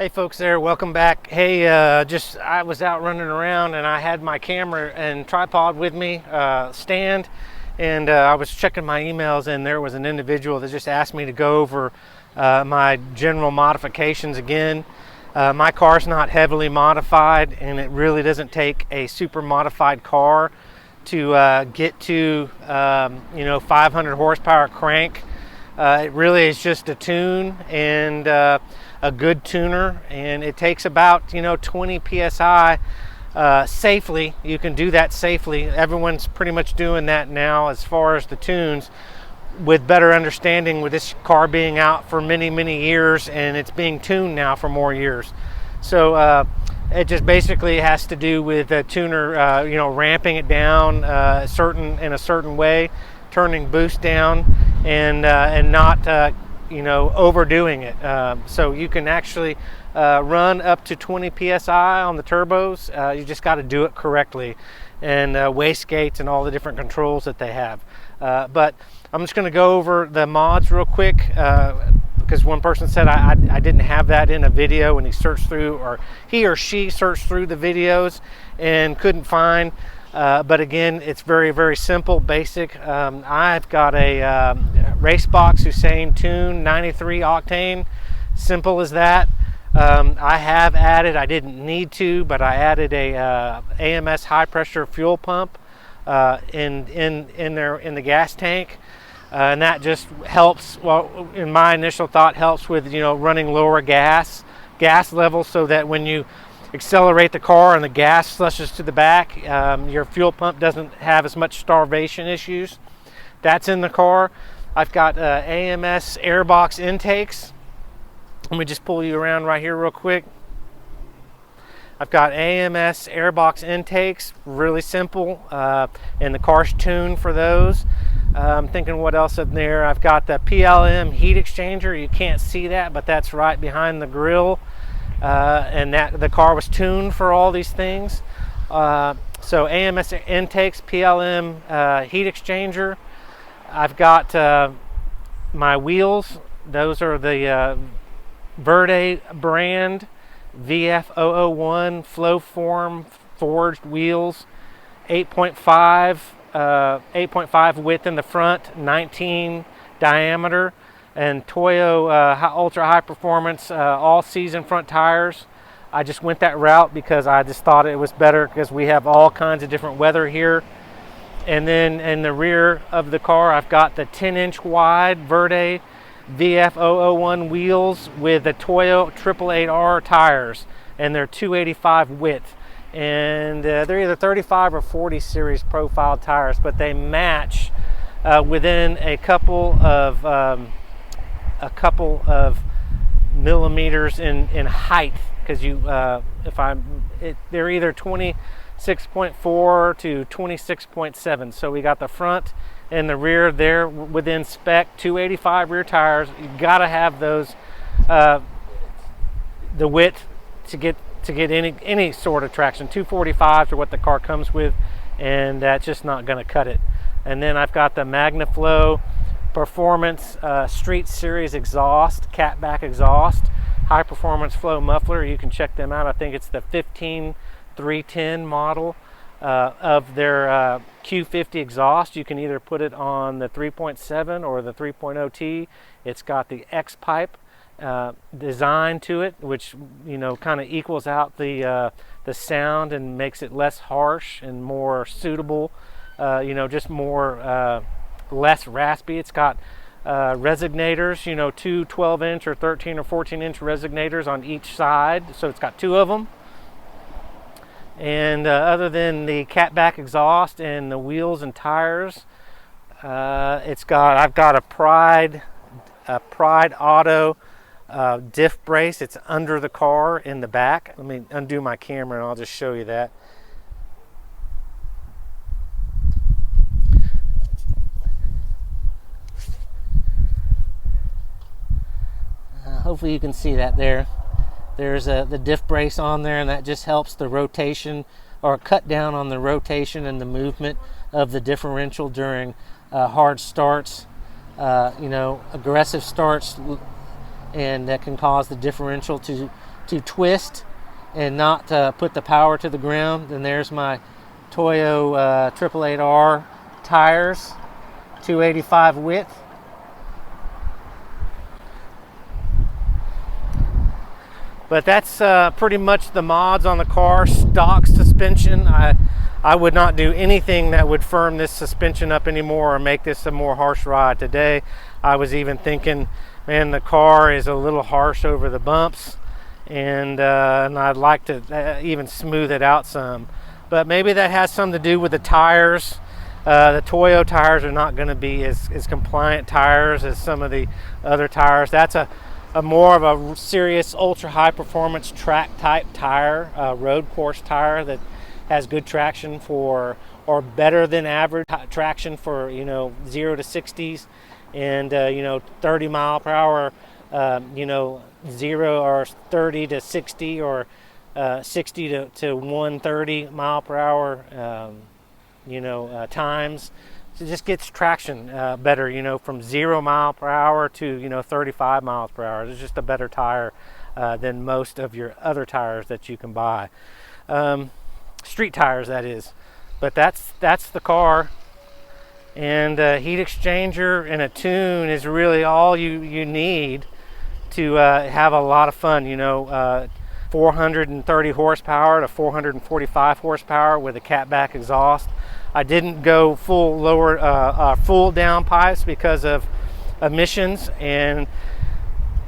Hey folks there, welcome back. Hey, I was out running around and I had my camera and tripod with me, stand, and I was checking my emails and there was an individual that just asked me to go over my general modifications again. My car's not heavily modified and it really doesn't take a super modified car to get to 500 horsepower crank. It really is just a tune and a good tuner, and it takes about 20 psi safely. You can do that safely. Everyone's pretty much doing that now as far as the tunes, with better understanding with this car being out for many years and it's being tuned now for more years. So it just basically has to do with a tuner ramping it down in a certain way, turning boost down, and not overdoing it. So you can actually run up to 20 psi on the turbos. You just got to do it correctly, and wastegates and all the different controls that they have. But I'm just going to go over the mods real quick, because one person said I didn't have that in a video, and he or she searched through the videos and couldn't find. But again, it's very simple, basic. I've got a Racebox Hussein tune, 93 octane, simple as that. I have added, I didn't need to, but I added a AMS high pressure fuel pump in the gas tank, and that just helps. Well, in my initial thought, helps with running lower gas levels, so that when you accelerate the car and the gas flushes to the back, your fuel pump doesn't have as much starvation issues. That's in the car. I've got AMS airbox intakes. Let me just pull you around right here real quick. I've got AMS airbox intakes, really simple, and the car's tuned for those. I'm thinking what else in there. I've got the PLM heat exchanger. You can't see that, but that's right behind the grill. And that the car was tuned for all these things. So AMS intakes, PLM heat exchanger. I've got my wheels. Those are the Verde brand VF001 flow form forged wheels, 8.5 width in the front, 19 diameter, and Toyo ultra high performance all season front tires. I just went that route because I just thought it was better, because we have all kinds of different weather here. And then in the rear of the car, I've got the 10-inch wide Verde VF001 wheels with the Toyo 888R tires, and they're 285 width, and they're either 35 or 40 series profile tires, but they match within a couple of millimeters in height, because they're either 26.4 to 26.7. So we got the front and the rear there within spec, 285 rear tires. You got to have those, the width to get any sort of traction. 245s are what the car comes with, and that's just not going to cut it. And then I've got the MagnaFlow Performance Street Series exhaust, catback exhaust, high performance flow muffler. You can check them out. I think it's the 15310 model of their Q50 exhaust. You can either put it on the 3.7 or the 3.0T. It's got the X pipe design to it, which kind of equals out the sound and makes it less harsh and more suitable. Just more less raspy. It's got resignators, two 12-inch or 13 or 14-inch resignators on each side, so it's got two of them. And other than the catback exhaust and the wheels and tires, I've got a Pride Auto Diff Brace. It's under the car in the back. Let me undo my camera and I'll just show you that. Hopefully you can see that there. There's the diff brace on there, and that just helps the rotation, or cut down on the rotation and the movement of the differential during hard starts, aggressive starts, and that can cause the differential to to twist and not put the power to the ground. And there's my Toyo 888R tires, 285 width. But that's pretty much the mods on the car. Stock suspension. I would not do anything that would firm this suspension up anymore or make this a more harsh ride. Today, I was even thinking, man, the car is a little harsh over the bumps, and I'd like to even smooth it out some. But maybe that has something to do with the tires. The Toyo tires are not going to be as compliant tires as some of the other tires. That's a more of a serious ultra high performance track type tire, road course tire that has good traction for, or better than average traction for, 0 to 60s, and 30 mile per hour, 0 or 30 to 60, or 60 to 130 mile per hour times. So it just gets traction better, from 0 mile per hour to 35 miles per hour. It's just a better tire than most of your other tires that you can buy, street tires, that is. But that's the car, and a heat exchanger and a tune is really all you need to have a lot of fun. 430 horsepower to 445 horsepower with a catback exhaust. I didn't go full down pipes because of emissions, and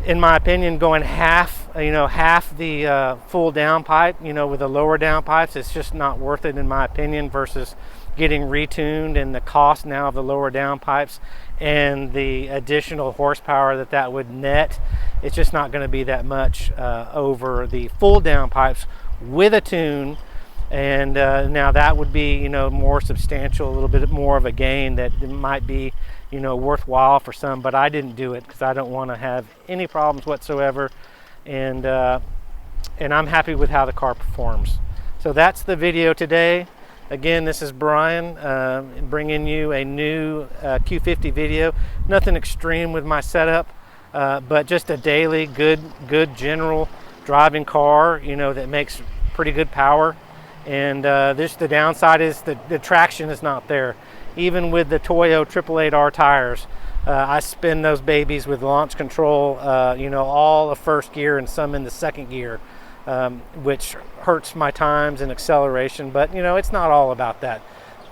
in my opinion, going half the full down pipe, with the lower down pipes, it's just not worth it in my opinion, versus getting retuned and the cost now of the lower down pipes and the additional horsepower that would net. It's just not going to be that much over the full down pipes with a tune. And now that would be, more substantial, a little bit more of a gain that might be, worthwhile for some. But I didn't do it because I don't want to have any problems whatsoever, and I'm happy with how the car performs. So that's the video today. Again, this is Brian bringing you a new Q50 video. Nothing extreme with my setup, but just a daily good general driving car, that makes pretty good power. And the downside is the traction is not there. Even with the Toyo 888R tires, I spin those babies with launch control, all of first gear and some in the second gear, which hurts my times and acceleration. But it's not all about that.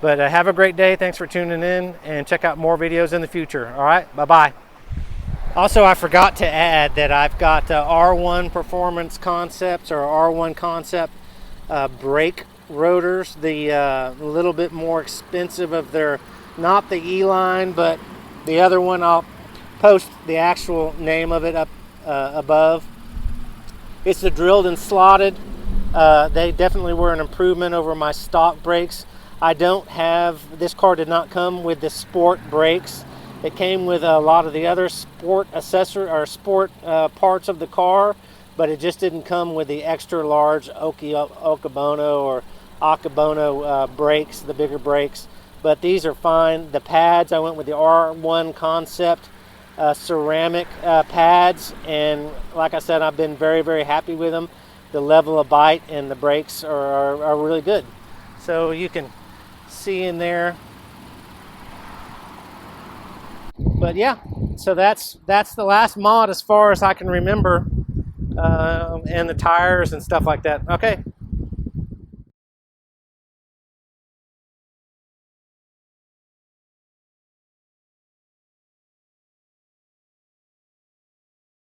But have a great day. Thanks for tuning in, and check out more videos in the future. All right, bye-bye. Also, I forgot to add that I've got R1 Performance Concepts, or R1 Concept brake rotors, the little bit more expensive of their, not the E-line, but the other one. I'll post the actual name of it up above. It's the drilled and slotted. They definitely were an improvement over my stock brakes. This car did not come with the sport brakes. It came with a lot of the other sport parts of the car, but it just didn't come with the extra large Okabono or Akabono brakes, the bigger brakes. But these are fine. The pads, I went with the R1 Concept ceramic pads, and like I said, I've been very, very happy with them. The level of bite and the brakes are really good. So you can see in there. But yeah, so that's the last mod as far as I can remember, and the tires and stuff like that. Okay,